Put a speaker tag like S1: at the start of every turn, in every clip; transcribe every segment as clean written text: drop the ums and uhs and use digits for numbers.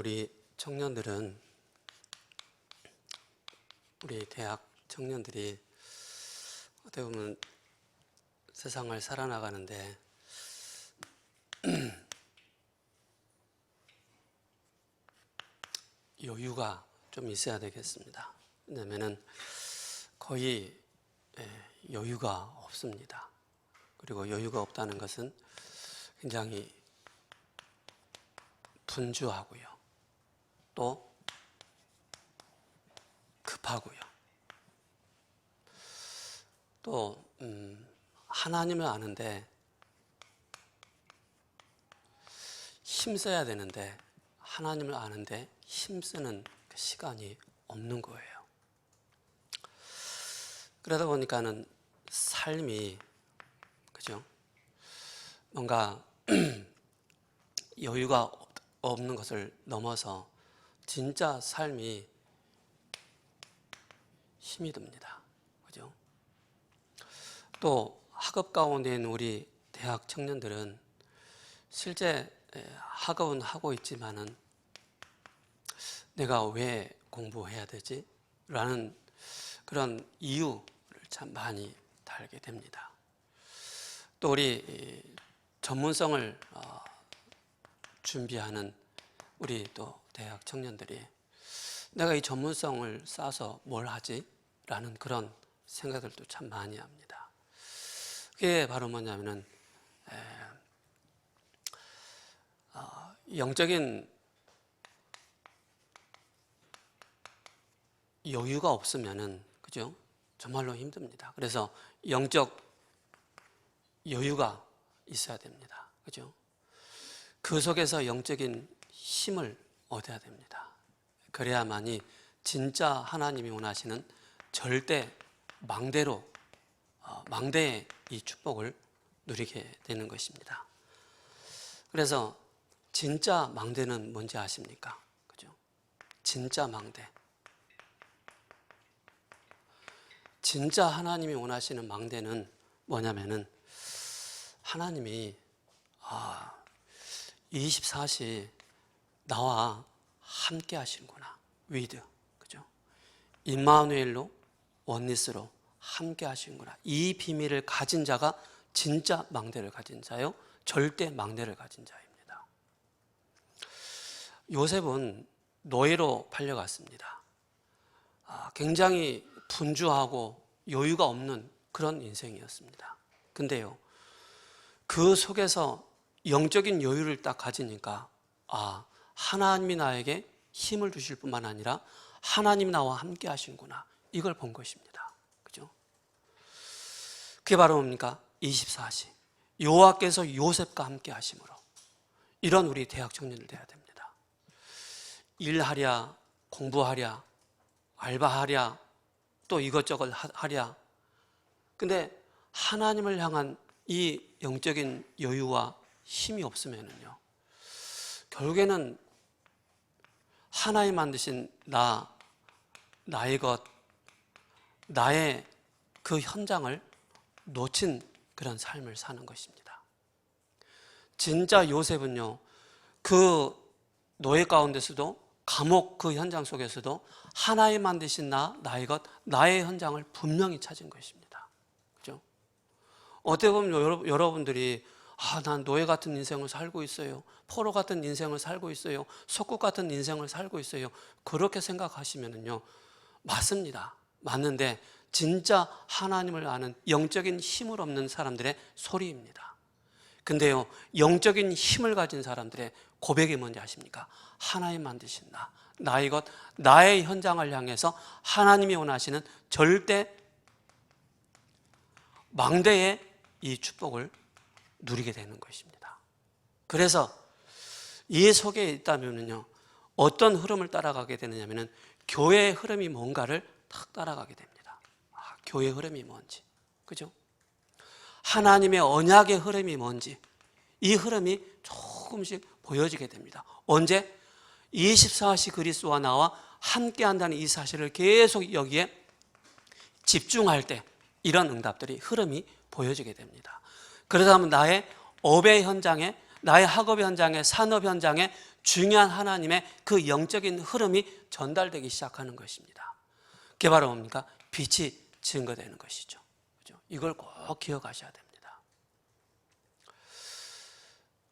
S1: 우리 청년들은, 우리 대학 청년들이 어떻게 보면 세상을 살아나가는데 여유가 좀 있어야 되겠습니다. 왜냐하면 거의 여유가 없습니다. 그리고 여유가 없다는 것은 굉장히 분주하고요, 또 급하고요, 또 하나님을 아는데 힘써야 되는데 하나님을 아는데 힘쓰는 그 시간이 없는 거예요. 그러다 보니까는 삶이, 그죠? 뭔가 여유가 없는 것을 넘어서 진짜 삶이 힘이 듭니다. 그죠? 또 학업 가운데 있는 우리 대학 청년들은 실제 학업은 하고 있지만은 내가 왜 공부해야 되지? 라는 그런 이유를 참 많이 달게 됩니다. 또 우리 전문성을 준비하는 우리 또 대학 청년들이 내가 이 전문성을 쌓아서 뭘 하지? 라는 그런 생각들도 참 많이 합니다. 그게 바로 뭐냐면은 영적인 여유가 없으면은, 그죠? 정말로 힘듭니다. 그래서 영적 여유가 있어야 됩니다. 그죠? 그 속에서 영적인 힘을 얻어야 됩니다. 그래야만이 진짜 하나님이 원하시는 절대 망대의 이 축복을 누리게 되는 것입니다. 그래서 진짜 망대는 뭔지 아십니까? 그죠? 진짜 망대. 진짜 하나님이 원하시는 망대는 뭐냐면은 하나님이 24시 나와 함께 하시는구나. with, 그죠? 임마누엘로, 원리스로 함께 하시는구나. 이 비밀을 가진 자가 진짜 망대를 가진 자요, 절대 망대를 가진 자입니다. 요셉은 노예로 팔려갔습니다. 굉장히 분주하고 여유가 없는 그런 인생이었습니다. 근데요, 그 속에서 영적인 여유를 딱 가지니까 하나님이 나에게 힘을 주실 뿐만 아니라 하나님이 나와 함께 하시는구나, 이걸 본 것입니다. 그죠? 그게 바로 뭡니까? 24시 여호와께서 요셉과 함께 하심으로. 이런 우리 대학 청년들 돼야 됩니다. 일하랴, 공부하랴, 알바하랴, 또 이것저것 하랴. 근데 하나님을 향한 이 영적인 여유와 힘이 없으면요, 결국에는 하나님 만드신 나의 것, 나의 그 현장을 놓친 그런 삶을 사는 것입니다. 진짜 요셉은요, 그 노예 가운데서도, 감옥 그 현장 속에서도 하나님 만드신 나의 것, 나의 현장을 분명히 찾은 것입니다. 그죠? 어떻게 보면 여러분들이 난 노예 같은 인생을 살고 있어요, 포로 같은 인생을 살고 있어요, 속국 같은 인생을 살고 있어요, 그렇게 생각하시면은요, 맞습니다. 맞는데 진짜 하나님을 아는 영적인 힘을 없는 사람들의 소리입니다. 근데요, 영적인 힘을 가진 사람들의 고백이 뭔지 아십니까? 하나님 만드신 나의 것, 나의 현장을 향해서 하나님이 원하시는 절대 망대의 이 축복을 누리게 되는 것입니다. 그래서 이 속에 있다면요, 어떤 흐름을 따라가게 되느냐면은 교회의 흐름이 뭔가를 탁 따라가게 됩니다. 교회의 흐름이 뭔지, 그죠? 하나님의 언약의 흐름이 뭔지, 이 흐름이 조금씩 보여지게 됩니다. 언제? 24시 그리스도와 나와 함께 한다는 이 사실을 계속 여기에 집중할 때 이런 응답들이, 흐름이 보여지게 됩니다. 그러다 보면 나의 업의 현장에, 나의 학업 현장에, 산업 현장에 중요한 하나님의 그 영적인 흐름이 전달되기 시작하는 것입니다. 그게 바로 뭡니까? 빛이 증거되는 것이죠. 그죠? 이걸 꼭 기억하셔야 됩니다.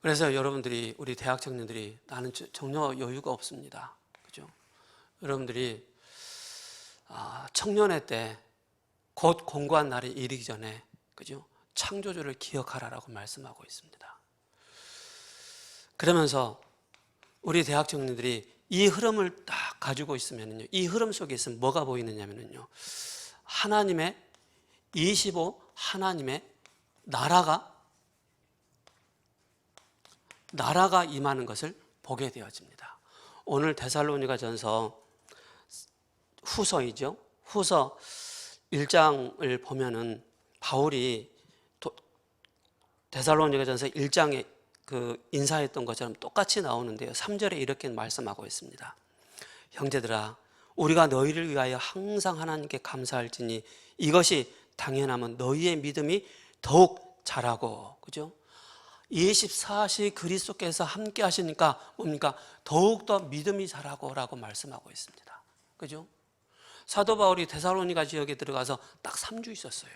S1: 그래서 여러분들이, 우리 대학 청년들이, 나는 전혀 여유가 없습니다. 그죠? 여러분들이 청년회 때 곧 공고한 날이 이르기 전에, 그죠? 창조주를 기억하라라고 말씀하고 있습니다. 그러면서 우리 대학 청년들이 이 흐름을 딱 가지고 있으면요, 이 흐름 속에 있으면 뭐가 보이느냐면요, 하나님의 25 하나님의 나라가 임하는 것을 보게 되어집니다. 오늘 데살로니가전서 후서이죠. 후서 1장을 보면은 바울이 데살로니가전서 1장에 그 인사했던 것처럼 똑같이 나오는데요. 3절에 이렇게 말씀하고 있습니다. 형제들아, 우리가 너희를 위하여 항상 하나님께 감사할지니 이것이 당연하면 너희의 믿음이 더욱 자라고, 그죠? 24시 그리스도께서 함께 하시니까 뭡니까? 더욱더 믿음이 자라고라고 말씀하고 있습니다. 그죠? 사도 바울이 데살로니가 지역에 들어가서 딱 3주 있었어요.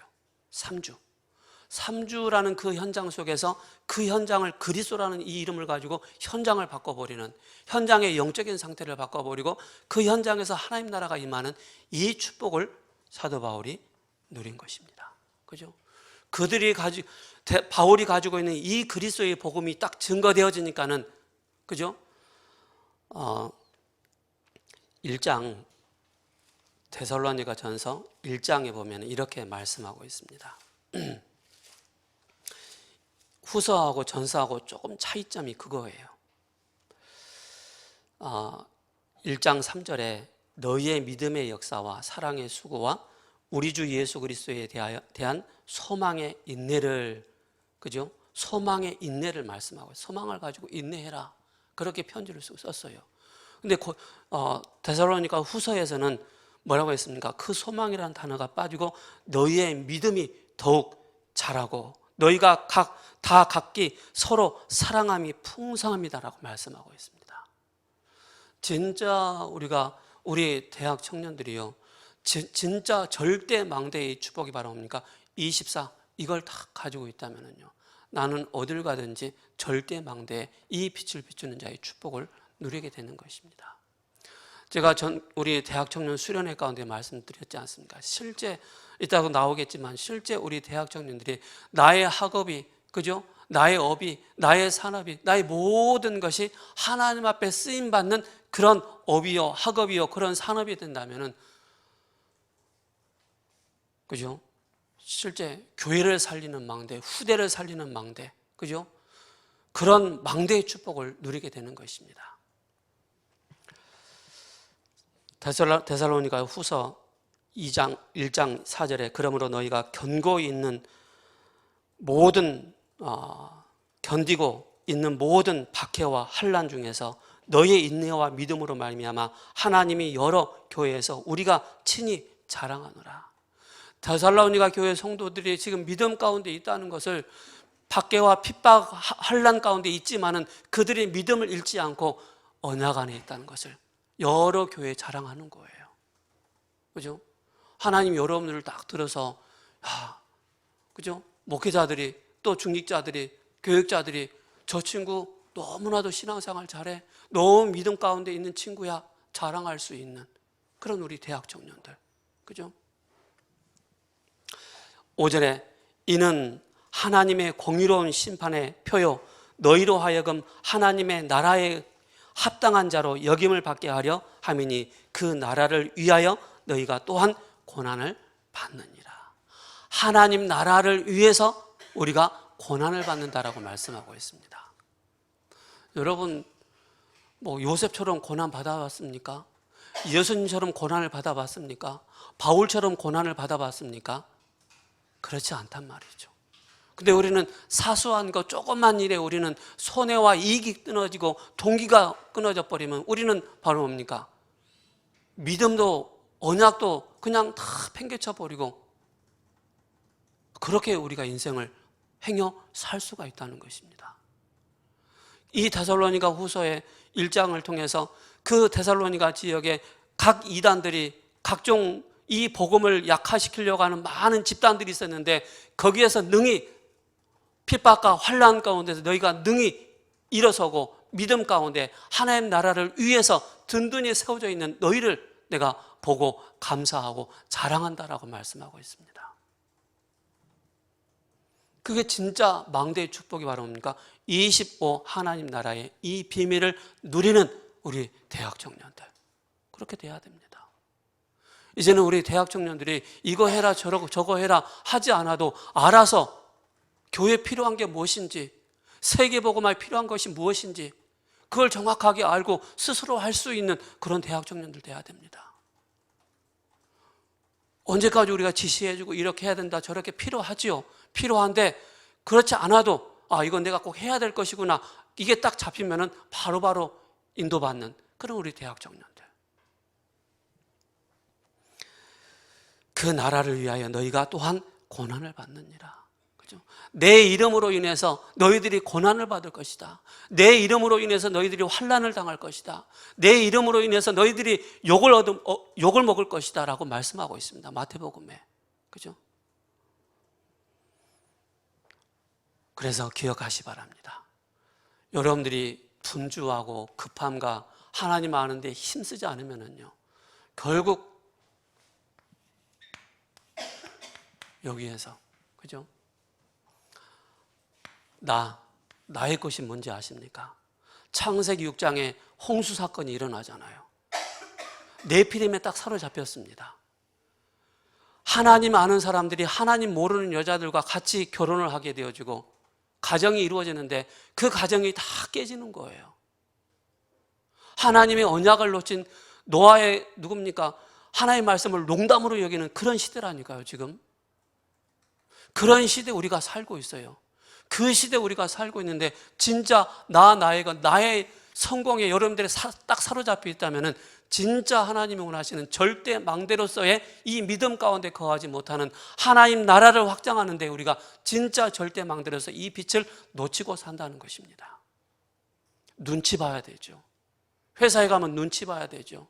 S1: 3주라는 그 현장 속에서 그 현장을, 그리스도라는 이 이름을 가지고 현장을 바꿔버리는, 현장의 영적인 상태를 바꿔버리고 그 현장에서 하나님 나라가 임하는 이 축복을 사도 바울이 누린 것입니다. 그죠? 바울이 가지고 있는 이 그리스도의 복음이 딱 증거되어지니까는, 그죠? 1장, 데살로니가전서 1장에 보면 이렇게 말씀하고 있습니다. 후서하고 전서하고 조금 차이점이 그거예요. 1장 3절에 너희의 믿음의 역사와 사랑의 수고와 우리 주 예수 그리스도에 대한 소망의 인내를, 그죠? 소망의 인내를 말씀하고, 소망을 가지고 인내해라, 그렇게 편지를 썼어요. 근데 데살로니가 후서에서는 뭐라고 했습니까? 그 소망이라는 단어가 빠지고 너희의 믿음이 더욱 자라고 너희가 다 각기 서로 사랑함이 풍성합니다라고 말씀하고 있습니다. 진짜 우리 대학 청년들이요, 진짜 절대 망대의 축복이 바로 뭡니까? 24, 이걸 다 가지고 있다면요, 나는 어딜 가든지 절대 망대에 이 빛을 비추는 자의 축복을 누리게 되는 것입니다. 제가 우리 대학 청년 수련회 가운데 말씀드렸지 않습니까? 실제 이따가 나오겠지만 실제 우리 대학 청년들이 나의 학업이, 그죠? 나의 업이, 나의 산업이, 나의 모든 것이 하나님 앞에 쓰임 받는 그런 업이요, 학업이요, 그런 산업이 된다면은, 그죠? 실제 교회를 살리는 망대, 후대를 살리는 망대, 그죠? 그런 망대의 축복을 누리게 되는 것입니다. 데살로니가 후서 1장 4절에 그러므로 너희가 견고히 있는 모든 견디고 있는 모든 박해와 환난 중에서 너희의 인내와 믿음으로 말미암아 하나님이 여러 교회에서 우리가 친히 자랑하노라. 데살로니가 교회 성도들이 지금 믿음 가운데 있다는 것을, 박해와 핍박 환난 가운데 있지만은 그들의 믿음을 잃지 않고 언약 안에 있다는 것을 여러 교회에 자랑하는 거예요. 그죠? 하나님 여러분들을 딱 들어서, 그죠? 목회자들이, 또 중직자들이, 교육자들이, 저 친구 너무나도 신앙생활 잘해, 너무 믿음 가운데 있는 친구야, 자랑할 수 있는 그런 우리 대학 청년들, 그죠? 5절에 이는 하나님의 공의로운 심판의 표요 너희로 하여금 하나님의 나라에 합당한 자로 여김을 받게 하려 함이니 그 나라를 위하여 너희가 또한 고난을 받느니라. 하나님 나라를 위해서 우리가 고난을 받는다라고 말씀하고 있습니다. 여러분, 요셉처럼 고난 받아봤습니까? 예수님처럼 고난을 받아봤습니까? 바울처럼 고난을 받아봤습니까? 그렇지 않단 말이죠. 근데 우리는 사소한 것, 조그만 일에 우리는 손해와 이익이 끊어지고 동기가 끊어져 버리면 우리는 바로 뭡니까? 믿음도 언약도 그냥 다 팽개쳐 버리고 그렇게 우리가 인생을 행여 살 수가 있다는 것입니다. 이 데살로니가 후서에 1장을 통해서 그 데살로니가 지역에 각 이단들이 각종 이 복음을 약화시키려고 하는 많은 집단들이 있었는데 거기에서 능히 핍박과 환난 가운데서 너희가 능히 일어서고 믿음 가운데 하나님 나라를 위해서 든든히 세워져 있는 너희를 내가 보고 감사하고 자랑한다라고 말씀하고 있습니다. 그게 진짜 망대의 축복이 바로 뭡니까? 25 하나님 나라의 이 비밀을 누리는 우리 대학 청년들, 그렇게 돼야 됩니다. 이제는 우리 대학 청년들이 이거 해라 저거 해라 하지 않아도 알아서 교회에 필요한 게 무엇인지, 세계복음화에 필요한 것이 무엇인지 그걸 정확하게 알고 스스로 할 수 있는 그런 대학 청년들 돼야 됩니다. 언제까지 우리가 지시해주고 이렇게 해야 된다 저렇게 필요하지요. 필요한데 그렇지 않아도 이건 내가 꼭 해야 될 것이구나, 이게 딱 잡히면은 바로바로 인도받는 그런 우리 대학 청년들. 그 나라를 위하여 너희가 또한 고난을 받느니라. 그죠? 내 이름으로 인해서 너희들이 고난을 받을 것이다. 내 이름으로 인해서 너희들이 환난을 당할 것이다. 내 이름으로 인해서 너희들이 욕을 먹을 것이다 라고 말씀하고 있습니다. 마태복음에. 그죠? 그래서 기억하시 바랍니다. 여러분들이 분주하고 급함과 하나님 아는데 힘쓰지 않으면요, 결국 여기에서, 그죠? 나의 것이 뭔지 아십니까? 창세기 6장에 홍수 사건이 일어나잖아요. 네피림에 딱 사로잡혔습니다. 하나님 아는 사람들이 하나님 모르는 여자들과 같이 결혼을 하게 되어지고 가정이 이루어지는데 그 가정이 다 깨지는 거예요. 하나님의 언약을 놓친 노아의 누굽니까? 하나님의 말씀을 농담으로 여기는 그런 시대라니까요. 지금 그런 시대 우리가 살고 있어요. 그 시대 우리가 살고 있는데 진짜 나의 성공에 여러분들이 딱 사로잡혀 있다면 진짜 하나님이 원하시는 절대 망대로서의 이 믿음 가운데 거하지 못하는 하나님 나라를 확장하는 데 우리가 진짜 절대 망대로서 이 빛을 놓치고 산다는 것입니다. 눈치 봐야 되죠. 회사에 가면 눈치 봐야 되죠.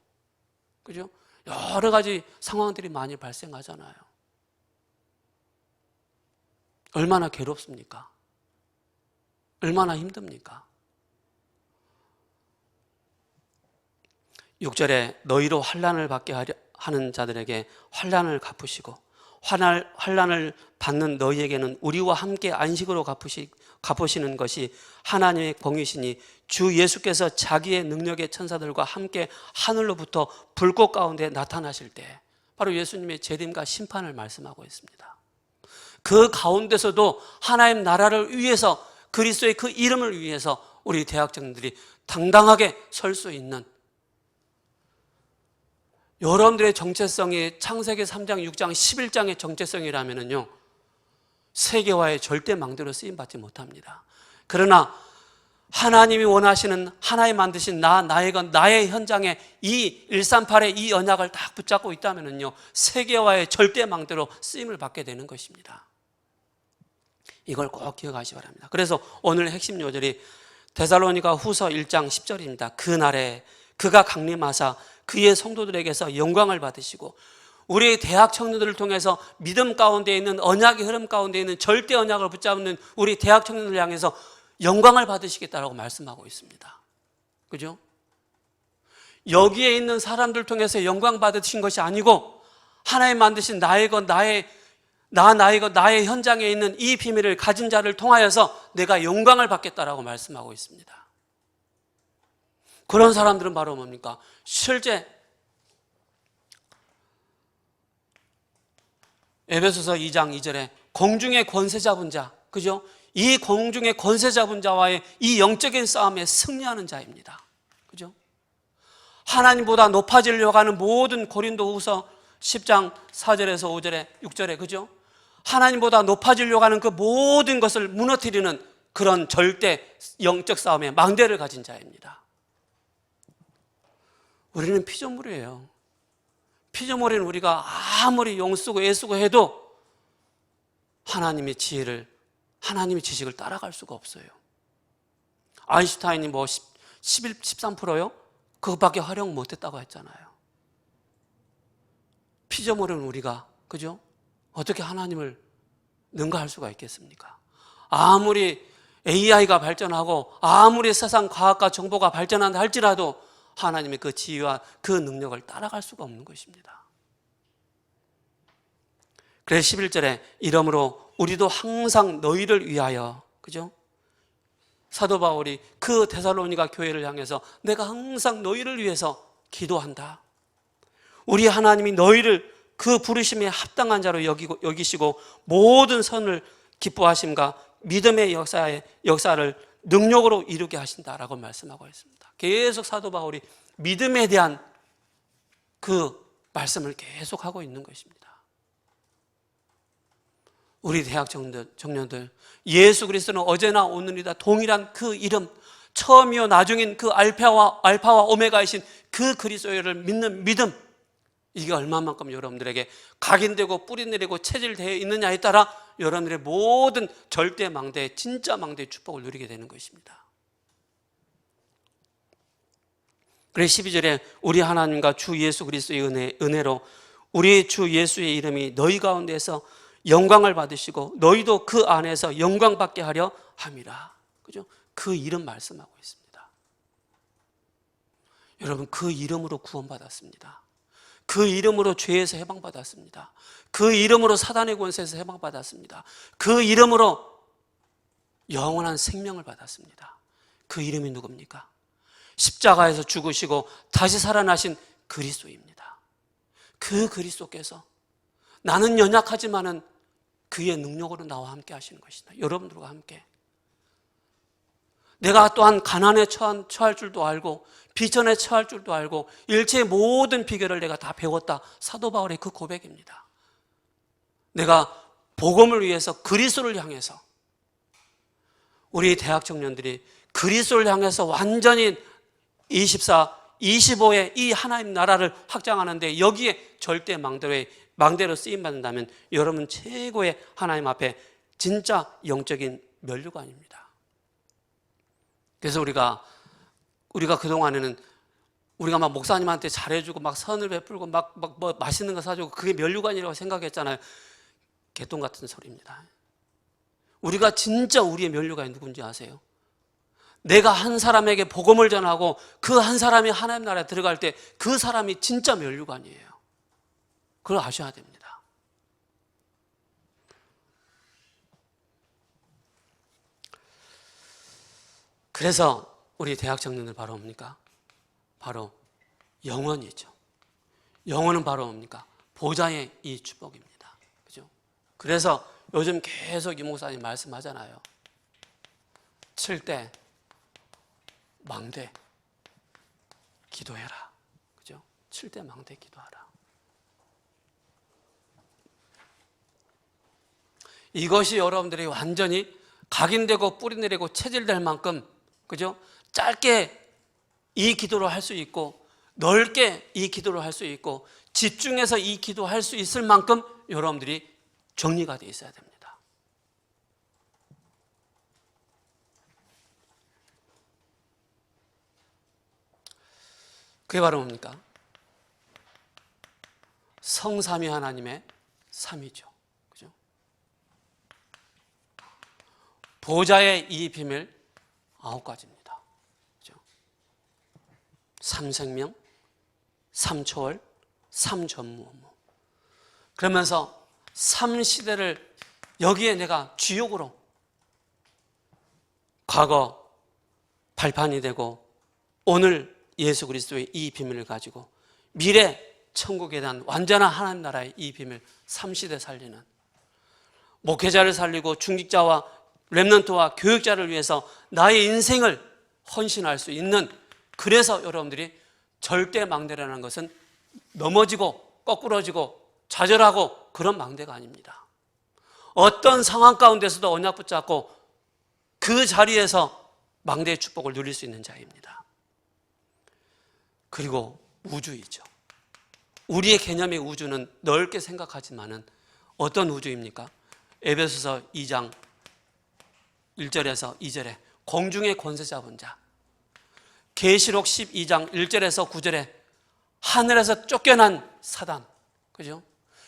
S1: 그죠? 여러 가지 상황들이 많이 발생하잖아요. 얼마나 괴롭습니까? 얼마나 힘듭니까? 6절에 너희로 환난을 받게 하는 자들에게 환난을 갚으시고 환난을 받는 너희에게는 우리와 함께 안식으로 갚으시는 것이 하나님의 공이시니 주 예수께서 자기의 능력의 천사들과 함께 하늘로부터 불꽃 가운데 나타나실 때 바로 예수님의 재림과 심판을 말씀하고 있습니다. 그 가운데서도 하나님 나라를 위해서 그리스도의 그 이름을 위해서 우리 대학생들이 당당하게 설 수 있는 여러분들의 정체성이 창세기 3장, 6장, 11장의 정체성이라면요 세계화의 절대 망대로 쓰임받지 못합니다. 그러나 하나님이 원하시는 하나님 만드신 나의 현장에 이 138의 이 언약을 딱 붙잡고 있다면요 세계화의 절대 망대로 쓰임을 받게 되는 것입니다. 이걸 꼭 기억하시기 바랍니다. 그래서 오늘 핵심 요절이 데살로니가 후서 1장 10절입니다. 그날에 그가 강림하사 그의 성도들에게서 영광을 받으시고 우리 대학 청년들을 통해서 믿음 가운데 있는 언약의 흐름 가운데 있는 절대 언약을 붙잡는 우리 대학 청년들을 향해서 영광을 받으시겠다라고 말씀하고 있습니다. 그죠? 여기에 있는 사람들 통해서 영광 받으신 것이 아니고 하나님 만드신 나의 현장에 있는 이 비밀을 가진 자를 통하여서 내가 영광을 받겠다라고 말씀하고 있습니다. 그런 사람들은 바로 뭡니까? 실제 에베소서 2장 2절에 공중의 권세 잡은 자, 그죠? 이 공중의 권세 잡은 자와의 이 영적인 싸움에 승리하는 자입니다. 그죠? 하나님보다 높아지려고 하는 모든 고린도후서 10장 4절에서 5절에 6절에 그죠? 하나님보다 높아지려고 하는 그 모든 것을 무너뜨리는 그런 절대 영적 싸움에 망대를 가진 자입니다. 우리는 피조물이에요. 피조물인 우리가 아무리 용쓰고 애쓰고 해도 하나님의 지식을 따라갈 수가 없어요. 아인슈타인이 11, 13%요? 그것밖에 활용 못했다고 했잖아요. 피조물은 우리가, 그죠? 어떻게 하나님을 능가할 수가 있겠습니까? 아무리 AI가 발전하고 아무리 세상 과학과 정보가 발전한다 할지라도 하나님의 그 지혜와 그 능력을 따라갈 수가 없는 것입니다. 그래서 11절에 이러므로 우리도 항상 너희를 위하여, 그죠? 사도 바울이 그 데살로니가 교회를 향해서 내가 항상 너희를 위해서 기도한다. 우리 하나님이 너희를 그 부르심에 합당한 자로 여기시고 모든 선을 기뻐하심과 믿음의 역사를 능력으로 이루게 하신다라고 말씀하고 있습니다. 계속 사도 바울이 믿음에 대한 그 말씀을 계속하고 있는 것입니다. 우리 대학 청년들, 예수 그리스도는 어제나 오늘이다 동일한 그 이름, 처음이요 나중인 그 알파와 오메가이신 그 그리스도를 믿는 믿음, 이게 얼마만큼 여러분들에게 각인되고 뿌리내리고 체질되어 있느냐에 따라 여러분들의 모든 절대 망대, 진짜 망대의 축복을 누리게 되는 것입니다. 그래서 12절에 우리 하나님과 주 예수 그리스도의 은혜로 우리 주 예수의 이름이 너희 가운데서 영광을 받으시고 너희도 그 안에서 영광 받게 하려 함이라. 그죠? 그 이름 말씀하고 있습니다. 여러분, 그 이름으로 구원받았습니다. 그 이름으로 죄에서 해방받았습니다. 그 이름으로 사단의 권세에서 해방받았습니다. 그 이름으로 영원한 생명을 받았습니다. 그 이름이 누굽니까? 십자가에서 죽으시고 다시 살아나신 그리스도입니다. 그 그리스도께서 나는 연약하지만은 그의 능력으로 나와 함께 하시는 것이다. 여러분들과 함께. 내가 또한 가난에 처할 줄도 알고 비전에 처할 줄도 알고 일체의 모든 비결을 내가 다 배웠다. 사도 바울의 그 고백입니다. 내가 복음을 위해서 그리스도를 향해서, 우리 대학 청년들이 그리스도를 향해서 완전히 24, 25의 이 하나님 나라를 확장하는데 여기에 절대 망대로 쓰임받는다면 여러분 최고의 하나님 앞에 진짜 영적인 면류관입니다. 그래서 우리가 그동안에는 우리가 막 목사님한테 잘해주고 막 선을 베풀고 막 뭐 맛있는 거 사주고 그게 면류관이라고 생각했잖아요. 개똥 같은 소리입니다. 우리가 진짜 우리의 면류관이 누군지 아세요? 내가 한 사람에게 복음을 전하고 그 한 사람이 하나님 나라에 들어갈 때 그 사람이 진짜 면류관이에요. 그걸 아셔야 됩니다. 그래서 우리 대학 청년들 바로 뭡니까? 바로 영원이죠. 영원은 바로 뭡니까? 보좌의 이 축복입니다. 그죠? 그래서 요즘 계속 이 목사님 말씀하잖아요. 7대 망대 기도해라. 그죠? 7대 망대 기도하라. 이것이 여러분들이 완전히 각인되고 뿌리내리고 체질될 만큼, 그죠? 짧게 이 기도를 할 수 있고 넓게 이 기도를 할 수 있고 집중해서 이 기도할 수 있을 만큼 여러분들이 정리가 되어 있어야 됩니다. 그게 바로 뭡니까? 성삼위 하나님의 삼위죠. 그죠? 보좌의 이 비밀 9가지입니다. 그죠? 삼생명, 삼초월, 삼전무후무. 그러면서 삼시대를 여기에 내가 주역으로 과거 발판이 되고 오늘 예수 그리스도의 이 비밀을 가지고 미래 천국에 대한 완전한 하나님 나라의 이 비밀, 삼시대 살리는, 목회자를 살리고 중직자와 렘넌트와 교육자를 위해서 나의 인생을 헌신할 수 있는, 그래서 여러분들이 절대 망대라는 것은 넘어지고 거꾸러지고 좌절하고 그런 망대가 아닙니다. 어떤 상황 가운데서도 언약 붙잡고 그 자리에서 망대의 축복을 누릴 수 있는 자입니다. 그리고 우주이죠. 우리의 개념의 우주는 넓게 생각하지만은 어떤 우주입니까? 에베소서 2장 1절에서 2절에 공중의 권세 잡은 자, 계시록 12장 1절에서 9절에 하늘에서 쫓겨난 사단, 그죠?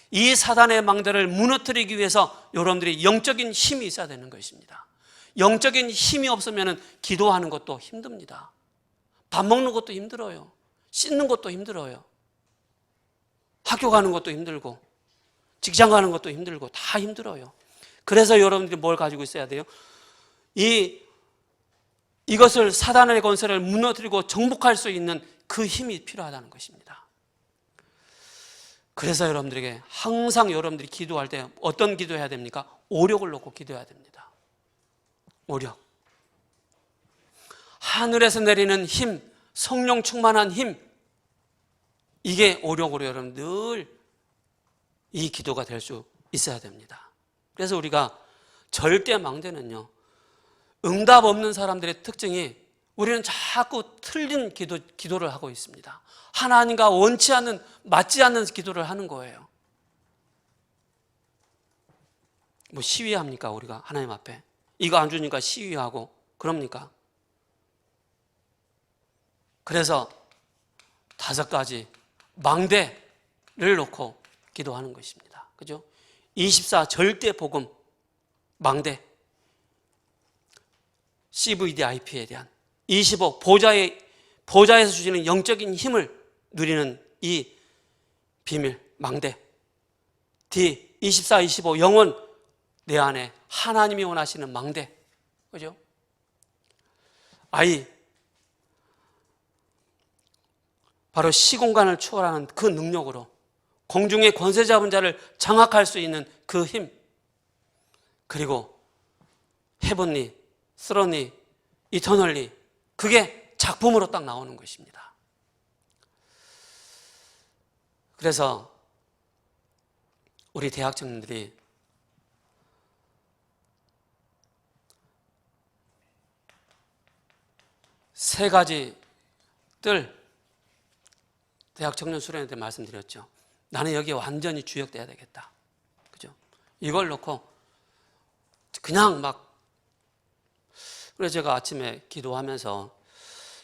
S1: 이 사단의 망대를 무너뜨리기 위해서 여러분들이 영적인 힘이 있어야 되는 것입니다. 영적인 힘이 없으면 기도하는 것도 힘듭니다. 밥 먹는 것도 힘들어요. 씻는 것도 힘들어요. 학교 가는 것도 힘들고 직장 가는 것도 힘들고 다 힘들어요. 그래서 여러분들이 뭘 가지고 있어야 돼요? 이것을 사단의 권세를 무너뜨리고 정복할 수 있는 그 힘이 필요하다는 것입니다. 그래서 여러분들에게 항상 여러분들이 기도할 때 어떤 기도해야 됩니까? 오력을 놓고 기도해야 됩니다. 오력. 하늘에서 내리는 힘, 성령 충만한 힘, 이게 오력으로 여러분 늘 이 기도가 될 수 있어야 됩니다. 그래서 우리가 절대 망대는요, 응답 없는 사람들의 특징이 우리는 자꾸 틀린 기도를 하고 있습니다. 하나님과 원치 않는, 맞지 않는 기도를 하는 거예요. 뭐 시위합니까 우리가 하나님 앞에? 이거 안 주니까 시위하고 그럽니까? 그래서 5가지 망대를 놓고 기도하는 것입니다. 그죠? 24 절대 복음 망대, CVDIP에 대한 25 보좌에서 주시는 영적인 힘을 누리는 이 비밀 망대, D 24, 25 영혼 내 안에 하나님이 원하시는 망대, 그죠? I 바로 시공간을 초월하는 그 능력으로 공중의 권세 잡은 자를 장악할 수 있는 그 힘, 그리고 헤븐리, 스러니, 이터널리, 그게 작품으로 딱 나오는 것입니다. 그래서 우리 대학 청년들이 세 가지 뜰 대학 청년 수련회 때 말씀드렸죠. 나는 여기에 완전히 주역돼야 되겠다. 그죠? 이걸 놓고 그냥 막, 그래서 제가 아침에 기도하면서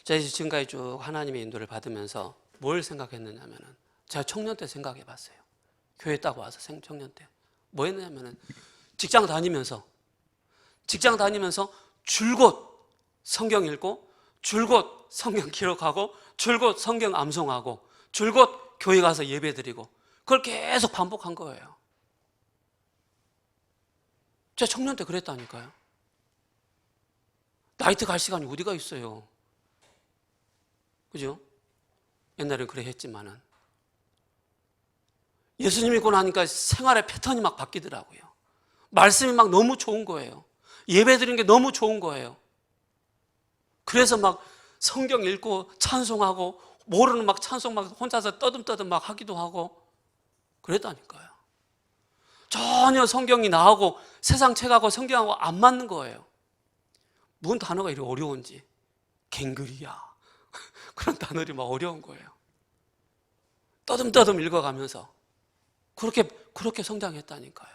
S1: 제가 지금까지 쭉 하나님의 인도를 받으면서 뭘 생각했느냐면은, 제가 청년 때 생각해 봤어요. 교회 딱 와서 청년 때 뭐 했냐면은 직장 다니면서 줄곧 성경 읽고, 줄곧 성경 기록하고, 줄곧 성경 암송하고, 줄곧 교회 가서 예배 드리고, 그걸 계속 반복한 거예요. 제가 청년 때 그랬다니까요. 나이트 갈 시간이 어디가 있어요. 그죠? 옛날엔 그래 했지만은 예수님 믿고 나니까 생활의 패턴이 막 바뀌더라고요. 말씀이 막 너무 좋은 거예요. 예배 드리는 게 너무 좋은 거예요. 그래서 막 성경 읽고 찬송하고, 모르는 막 찬송 막 혼자서 떠듬떠듬 막 하기도 하고 그랬다니까요. 전혀 성경이 나하고 세상 책하고 성경하고 안 맞는 거예요. 무슨 단어가 이렇게 어려운지, 갱그리야 그런 단어들이 막 어려운 거예요. 떠듬떠듬 읽어가면서 그렇게 성장했다니까요.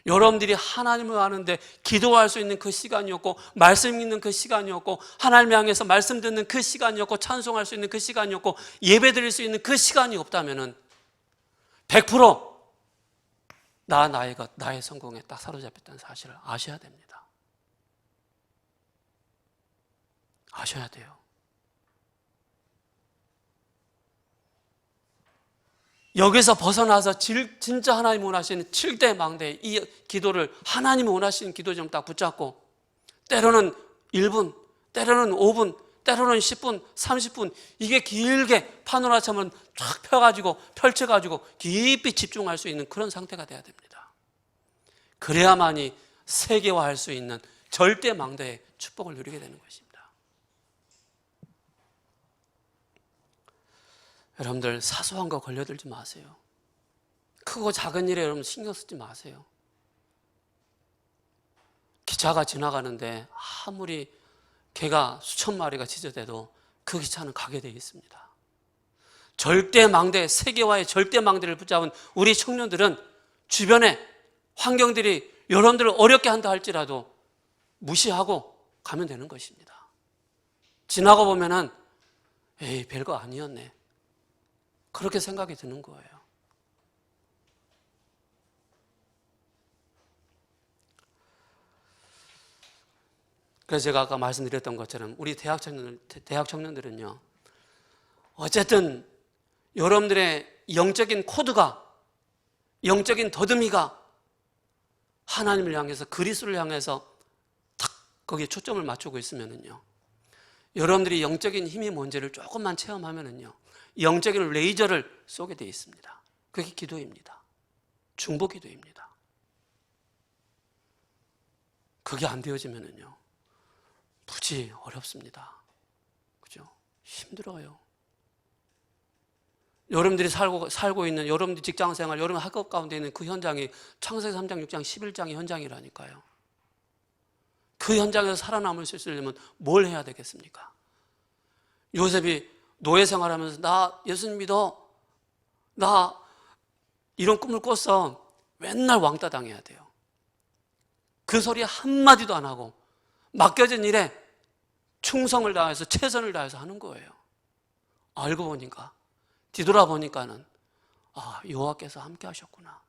S1: 여러분들이 하나님을 아는데 기도할 수 있는 그 시간이었고, 말씀 읽는 그 시간이었고, 하나님을 향해서 말씀 듣는 그 시간이었고, 찬송할 수 있는 그 시간이었고, 예배 드릴 수 있는 그 시간이 없다면은 100% 나의 성공에 딱 사로잡혔다는 사실을 아셔야 됩니다. 아셔야 돼요. 여기서 벗어나서 진짜 하나님 원하시는 7대 망대, 이 기도를, 하나님이 원하시는 기도 좀 딱 붙잡고, 때로는 1분, 때로는 5분, 때로는 10분, 30분, 이게 길게 파노라처럼 쫙 펼쳐가지고 깊이 집중할 수 있는 그런 상태가 돼야 됩니다. 그래야만이 세계화할 수 있는 절대 망대의 축복을 누리게 되는 것입니다. 여러분들 사소한 거 걸려들지 마세요. 크고 작은 일에 여러분 신경 쓰지 마세요. 기차가 지나가는데 아무리 개가 수천 마리가 지저대도 그 기차는 가게 되어 있습니다. 절대 망대, 세계화의 절대 망대를 붙잡은 우리 청년들은 주변에 환경들이 여러분들을 어렵게 한다 할지라도 무시하고 가면 되는 것입니다. 지나고 보면은 에이, 별거 아니었네. 그렇게 생각이 드는 거예요. 그래서 제가 아까 말씀드렸던 것처럼 우리 대학 청년들은요, 어쨌든 여러분들의 영적인 코드가, 영적인 더듬이가 하나님을 향해서, 그리스도를 향해서 탁 거기에 초점을 맞추고 있으면은요, 여러분들이 영적인 힘이 뭔지를 조금만 체험하면은요, 영적인 레이저를 쏘게 되어 있습니다. 그게 기도입니다. 중보 기도입니다. 그게 안 되어지면은요, 무지 어렵습니다. 그죠? 힘들어요. 여러분들이 살고 있는, 여러분들 직장 생활, 여러분 학업 가운데 있는 그 현장이 창세기 3장, 6장, 11장의 현장이라니까요. 그 현장에서 살아남을 수 있으려면 뭘 해야 되겠습니까? 요셉이 노예 생활하면서 나 예수님 믿어, 나 이런 꿈을 꿨어. 맨날 왕따 당해야 돼요. 그 소리 한마디도 안 하고 맡겨진 일에 충성을 다해서, 최선을 다해서 하는 거예요. 알고 보니까, 뒤돌아보니까는 여호와께서 함께 하셨구나.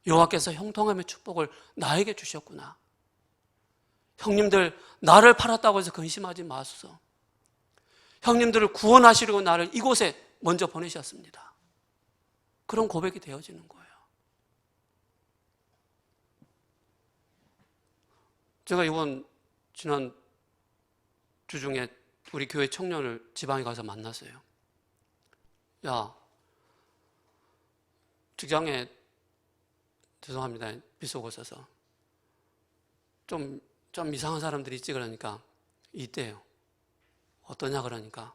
S1: 여호와께서 형통함의 축복을 나에게 주셨구나. 형님들, 나를 팔았다고 해서 근심하지 마소서. 형님들을 구원하시려고 나를 이곳에 먼저 보내셨습니다. 그런 고백이 되어지는 거예요. 제가 지난 주 중에 우리 교회 청년을 지방에 가서 만났어요. 야, 직장에, 죄송합니다, 비속어 써서 좀 이상한 사람들이 있지 그러니까 있대요. 어떠냐 그러니까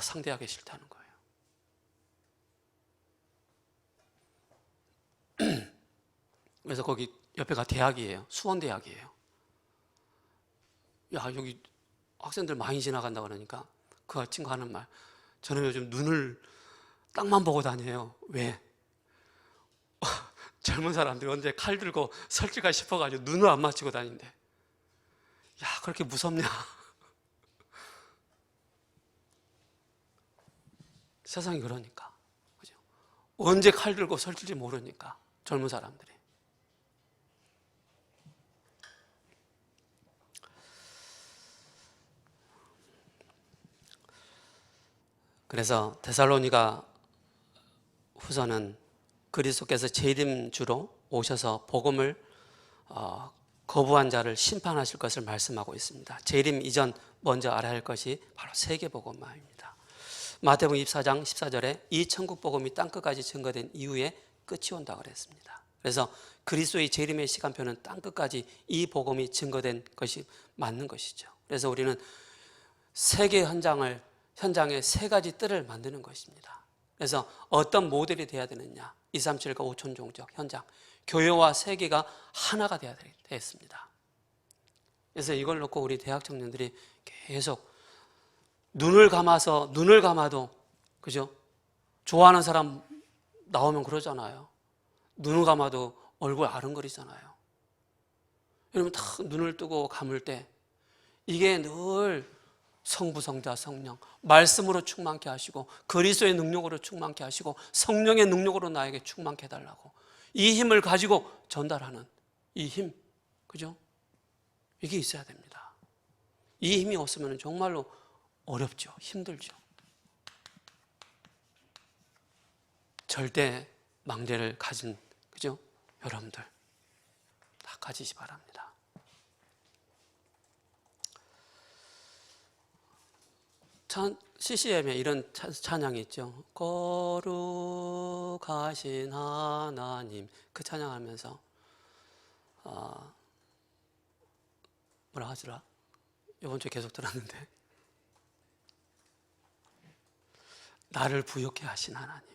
S1: 상대하기 싫다는 거예요. 그래서 거기 옆에가 대학이에요. 수원대학이에요. 야, 여기 학생들 많이 지나간다 그러니까 그 친구 하는 말, 저는 요즘 눈을 땅만 보고 다녀요. 왜? 젊은 사람들이 언제 칼 들고 설질까 싶어가지고 눈을 안 맞추고 다닌대. 야, 그렇게 무섭냐? 세상이 그러니까. 그죠? 언제 칼 들고 설질지 모르니까, 젊은 사람들이. 그래서 데살로니가 후서는 그리스도께서 재림주로 오셔서 복음을 거부한 자를 심판하실 것을 말씀하고 있습니다. 재림 이전 먼저 알아야 할 것이 바로 세계복음화입니다. 마태복음 24장 14절에 이 천국 복음이 땅끝까지 증거된 이후에 끝이 온다고 그랬습니다. 그래서 그리스도의 재림의 시간표는 땅끝까지 이 복음이 증거된 것이 맞는 것이죠. 그래서 우리는 세계 현장에 세 가지 뜰을 만드는 것입니다. 그래서 어떤 모델이 돼야 되느냐, 237과 5천 종족 현장, 교회와 세계가 하나가 돼야 되겠습니다. 그래서 이걸 놓고 우리 대학 청년들이 계속 눈을 감아도, 그죠? 좋아하는 사람 나오면 그러잖아요. 눈을 감아도 얼굴 아른거리잖아요. 여러분 딱 눈을 뜨고 감을 때 이게 늘 성부, 성자, 성령 말씀으로 충만케 하시고 그리스도의 능력으로 충만케 하시고 성령의 능력으로 나에게 충만케 해달라고, 이 힘을 가지고 전달하는 이 힘, 그죠? 이게 있어야 됩니다. 이 힘이 없으면 정말로 어렵죠. 힘들죠. 절대 망대를 가진, 그죠? 여러분들 다 가지시 바랍니다. CCM에 이런 찬양이 있죠. 거룩하신 하나님, 그 찬양하면서 뭐라 하더라? 이번 주에 계속 들었는데, 나를 부욕해 하신 하나님,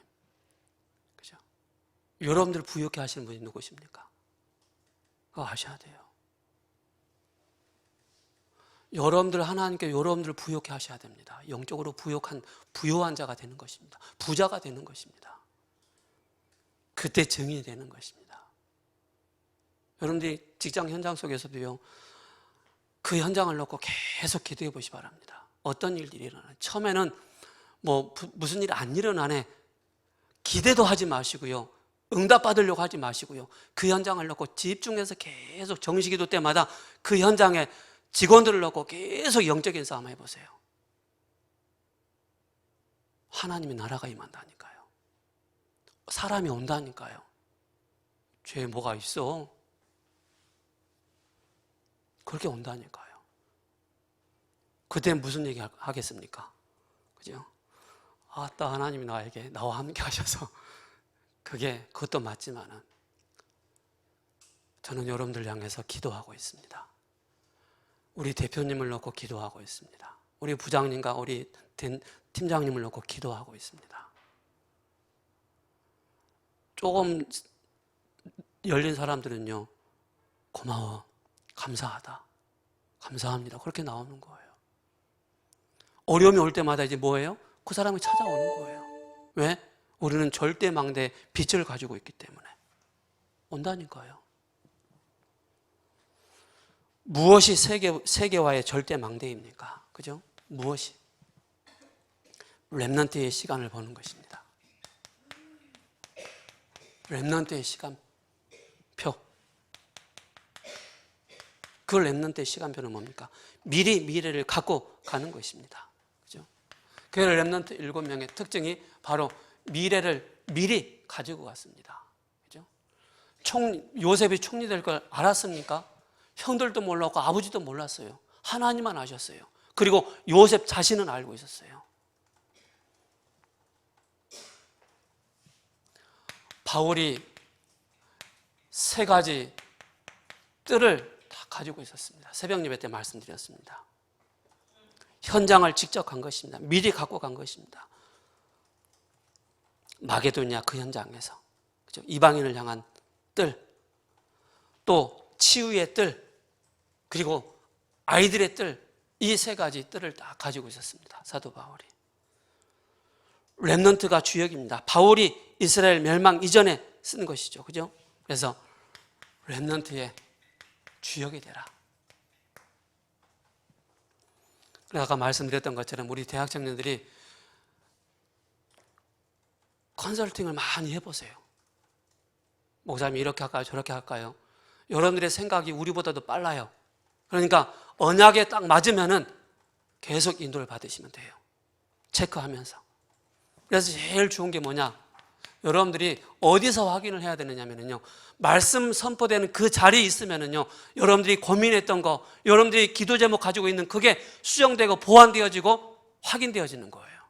S1: 그죠? 여러분들 부욕해 하시는 분이 누구십니까? 그거 아셔야 돼요. 여러분들 하나님께 여러분들을 부욕해 하셔야 됩니다. 영적으로 부요한 자가 되는 것입니다. 부자가 되는 것입니다. 그때 증인이 되는 것입니다. 여러분들이 직장 현장 속에서도요, 그 현장을 놓고 계속 기도해 보시기 바랍니다. 어떤 일들이 일어나요? 처음에는 무슨 일이 안 일어나네 기대도 하지 마시고요, 응답 받으려고 하지 마시고요, 그 현장을 놓고 집중해서 계속 정시기도 때마다 그 현장에 직원들을 놓고 계속 영적인 싸움 해보세요. 하나님의 나라가 임한다니까요. 사람이 온다니까요. 죄에 뭐가 있어? 그렇게 온다니까요. 그때 무슨 얘기 하겠습니까? 그죠? 아따, 하나님이 나와 함께 하셔서 그것도 맞지만은 저는 여러분들 향해서 기도하고 있습니다. 우리 대표님을 놓고 기도하고 있습니다. 우리 부장님과 우리 팀장님을 놓고 기도하고 있습니다. 조금 열린 사람들은요, 고마워, 감사하다, 감사합니다, 그렇게 나오는 거예요. 어려움이 올 때마다 이제 뭐예요? 그 사람이 찾아오는 거예요. 왜? 우리는 절대망대의 빛을 가지고 있기 때문에 온다니까요. 무엇이 세계화의 절대망대입니까? 그죠? 무엇이? 렘넌트의 시간을 보는 것입니다. 렘넌트의 시간표. 그 렘넌트의 시간표는 뭡니까? 미래를 갖고 가는 것입니다. 그죠? 그 렘넌트 7명의 특징이 바로 미래를 미리 가지고 갔습니다. 그죠? 요셉이 총리 될 걸 알았습니까? 형들도 몰랐고 아버지도 몰랐어요. 하나님만 아셨어요. 그리고 요셉 자신은 알고 있었어요. 바울이 3가지 뜰을 다 가지고 있었습니다. 새벽 예배 때 말씀드렸습니다. 현장을 직접 간 것입니다. 미리 갖고 간 것입니다. 마게도냐 그 현장에서, 그죠? 이방인을 향한 뜰, 또 치유의 뜰, 그리고 아이들의 뜰, 이 3가지 뜰을 다 가지고 있었습니다. 사도 바울이. 렘넌트가 주역입니다. 바울이 이스라엘 멸망 이전에 쓴 것이죠. 그죠? 그래서 렘넌트의 주역이 되라. 아까 말씀드렸던 것처럼 우리 대학 청년들이 컨설팅을 많이 해보세요. 목사님이 이렇게 할까요? 저렇게 할까요? 여러분들의 생각이 우리보다도 빨라요. 그러니까 언약에 딱 맞으면은 계속 인도를 받으시면 돼요. 체크하면서. 그래서 제일 좋은 게 뭐냐? 여러분들이 어디서 확인을 해야 되느냐면요, 말씀 선포되는 그 자리에 있으면은요, 여러분들이 고민했던 거, 여러분들이 기도 제목 가지고 있는 그게 수정되고 보완되어지고 확인되어지는 거예요.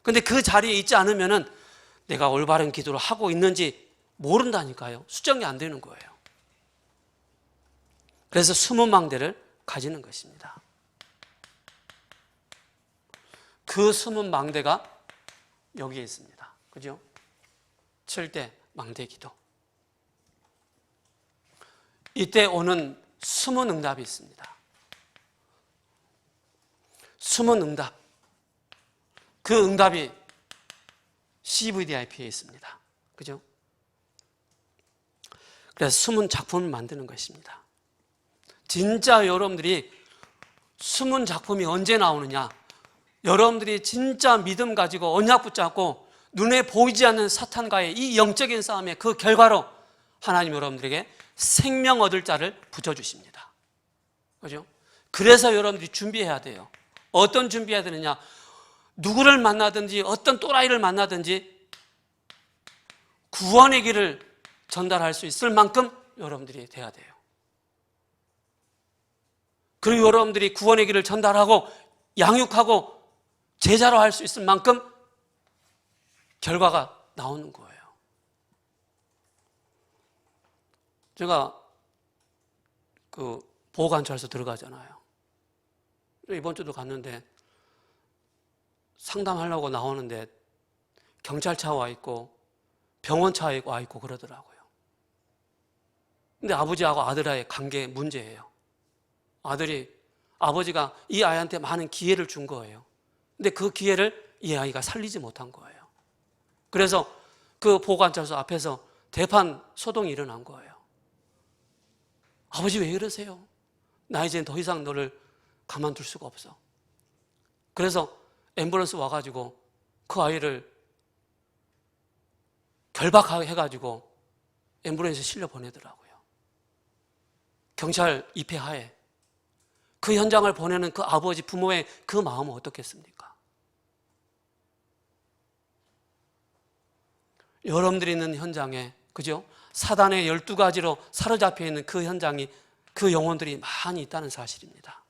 S1: 근데 그 자리에 있지 않으면은 내가 올바른 기도를 하고 있는지 모른다니까요. 수정이 안 되는 거예요. 그래서 숨은 망대를 가지는 것입니다. 그 숨은 망대가 여기에 있습니다. 그죠? 7대 망대 기도. 이때 오는 숨은 응답이 있습니다. 숨은 응답. 그 응답이 CVDIP에 있습니다. 그죠? 그래서 숨은 작품을 만드는 것입니다. 진짜 여러분들이 숨은 작품이 언제 나오느냐? 여러분들이 진짜 믿음 가지고 언약 붙잡고 눈에 보이지 않는 사탄과의 이 영적인 싸움의 그 결과로 하나님 여러분들에게 생명 얻을 자를 붙여주십니다. 그죠? 그래서 여러분들이 준비해야 돼요. 어떤 준비해야 되느냐? 누구를 만나든지 어떤 또라이를 만나든지 구원의 길을 전달할 수 있을 만큼 여러분들이 돼야 돼요. 그리고 여러분들이 구원의 길을 전달하고 양육하고 제자로 할 수 있을 만큼 결과가 나오는 거예요. 제가 그 보호관찰소 들어가잖아요. 이번 주도 갔는데 상담하려고 나오는데 경찰차 와 있고 병원차 와 있고 그러더라고요. 근데 아버지하고 아들의 관계 문제예요. 아버지가 이 아이한테 많은 기회를 준 거예요. 근데 그 기회를 이 아이가 살리지 못한 거예요. 그래서 그 보호관찰소 앞에서 대판 소동이 일어난 거예요. 아버지 왜 이러세요? 나 이제 더 이상 너를 가만둘 수가 없어. 그래서 앰뷸런스 와가지고 그 아이를 결박해가지고 앰뷸런스에 실려 보내더라고요. 경찰 입회하에. 그 현장을 보내는 그 아버지, 부모의 그 마음은 어떻겠습니까? 여러분들이 있는 현장에, 그죠? 사단의 12가지로 사로잡혀 있는 그 현장이, 그 영혼들이 많이 있다는 사실입니다.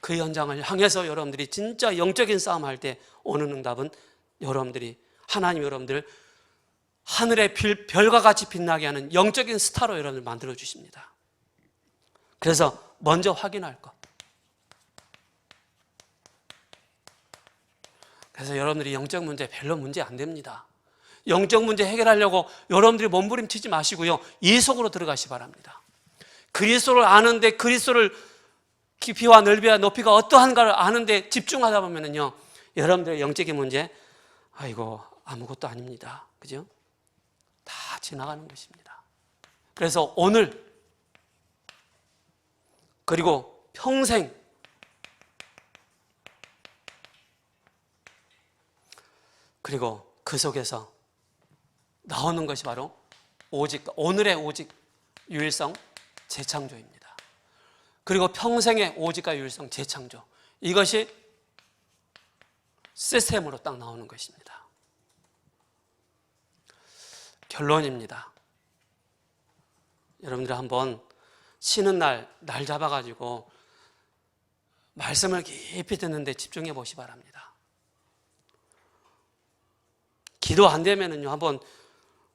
S1: 그 현장을 향해서 여러분들이 진짜 영적인 싸움할 때 오는 응답은 여러분들이, 하나님 여러분들 하늘의 별과 같이 빛나게 하는 영적인 스타로 여러분을 만들어 주십니다. 그래서 먼저 확인할 것. 그래서 여러분들이 영적 문제 별로 문제 안 됩니다. 영적 문제 해결하려고 여러분들이 몸부림치지 마시고요, 이 속으로 들어가시 바랍니다. 그리스도를 아는데, 그리스도를 깊이와 넓이와 높이가 어떠한가를 아는데 집중하다 보면은요, 여러분들의 영적인 문제, 아이고 아무것도 아닙니다. 그죠? 다 지나가는 것입니다. 그래서 오늘, 그리고 평생, 그리고 그 속에서 나오는 것이 바로 오직, 오늘의 오직 유일성 재창조입니다. 그리고 평생의 오직과 유일성 재창조, 이것이 시스템으로 딱 나오는 것입니다. 결론입니다. 여러분들 한번 쉬는 날 잡아가지고 말씀을 깊이 듣는데 집중해 보시 바랍니다. 기도 안 되면은요, 한번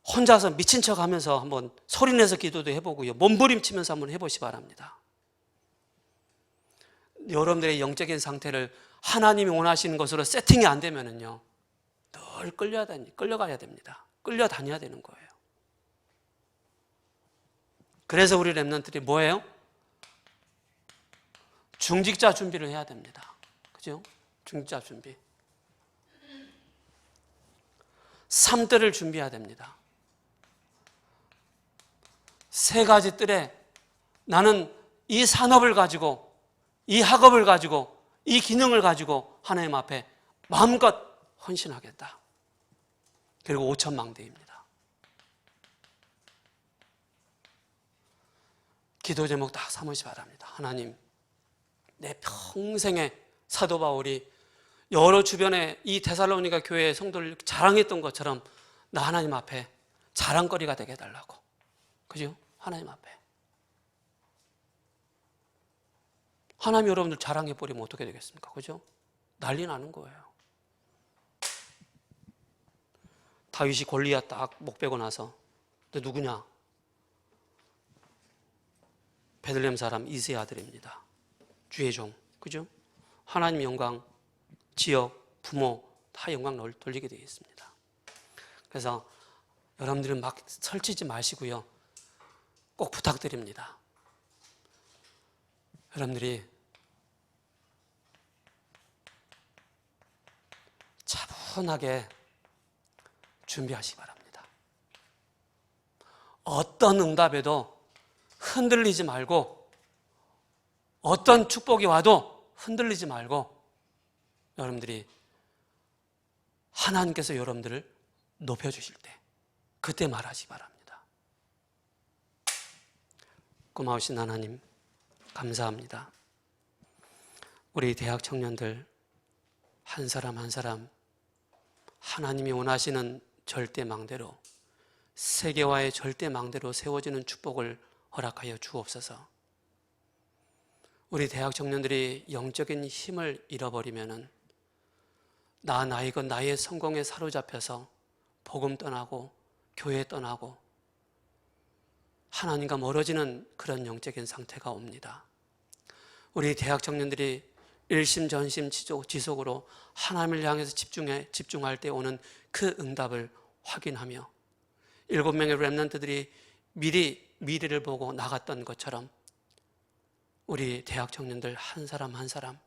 S1: 혼자서 미친 척 하면서 한번 소리내서 기도도 해보고요, 몸부림치면서 한번 해보시 바랍니다. 여러분들의 영적인 상태를 하나님이 원하시는 것으로 세팅이 안 되면은요, 늘 끌려가야 됩니다. 끌려다녀야 되는 거예요. 그래서 우리 렘넌트들이 뭐예요? 중직자 준비를 해야 됩니다. 그죠? 중직자 준비. 삶들을 준비해야 됩니다. 3가지 뜰에 나는 이 산업을 가지고, 이 학업을 가지고, 이 기능을 가지고 하나님 앞에 마음껏 헌신하겠다. 그리고 5천망대입니다. 기도 제목 다 삼으시 바랍니다. 하나님, 내 평생에 사도 바울이 여러 주변에 이 데살로니가 교회의 성도를 자랑했던 것처럼 나 하나님 앞에 자랑거리가 되게 해달라고. 그죠? 하나님 앞에. 하나님 여러분들 자랑해버리면 어떻게 되겠습니까? 그죠? 난리 나는 거예요. 다윗이 골리앗 딱 목 베고 나서, 너 누구냐? 베들레헴 사람 이새의 아들입니다. 주의 종. 그죠? 하나님 영광, 지역, 부모 다 영광 돌리게 되어 있습니다. 그래서 여러분들은 막 설치지 마시고요, 꼭 부탁드립니다. 여러분들이 차분하게 준비하시기 바랍니다. 어떤 응답에도 흔들리지 말고, 어떤 축복이 와도 흔들리지 말고, 여러분들이 하나님께서 여러분들을 높여주실 때 그때 말하시기 바랍니다. 고마우신 하나님, 감사합니다. 우리 대학 청년들 한 사람 한 사람 하나님이 원하시는 절대망대로, 세계화의 절대망대로 세워지는 축복을 허락하여 주옵소서. 우리 대학 청년들이 영적인 힘을 잃어버리면은 나의 것, 나의 성공에 사로잡혀서 복음 떠나고 교회 떠나고 하나님과 멀어지는 그런 영적인 상태가 옵니다. 우리 대학 청년들이 일심전심 지속으로 하나님을 향해서 집중할 때 오는 그 응답을 확인하며 7명의 렘넌트들이 미래를 보고 나갔던 것처럼 우리 대학 청년들 한 사람 한 사람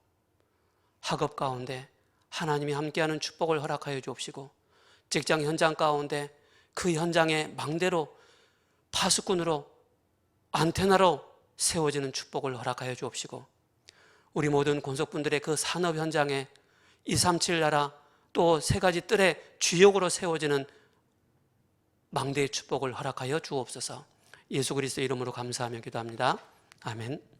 S1: 학업 가운데 하나님이 함께하는 축복을 허락하여 주옵시고, 직장 현장 가운데 그 현장의 망대로 파수꾼으로 안테나로 세워지는 축복을 허락하여 주옵시고, 우리 모든 권속분들의 그 산업 현장에 237 나라 또 세 가지 뜰의 주역으로 세워지는 망대의 축복을 허락하여 주옵소서. 예수 그리스도의 이름으로 감사하며 기도합니다. 아멘.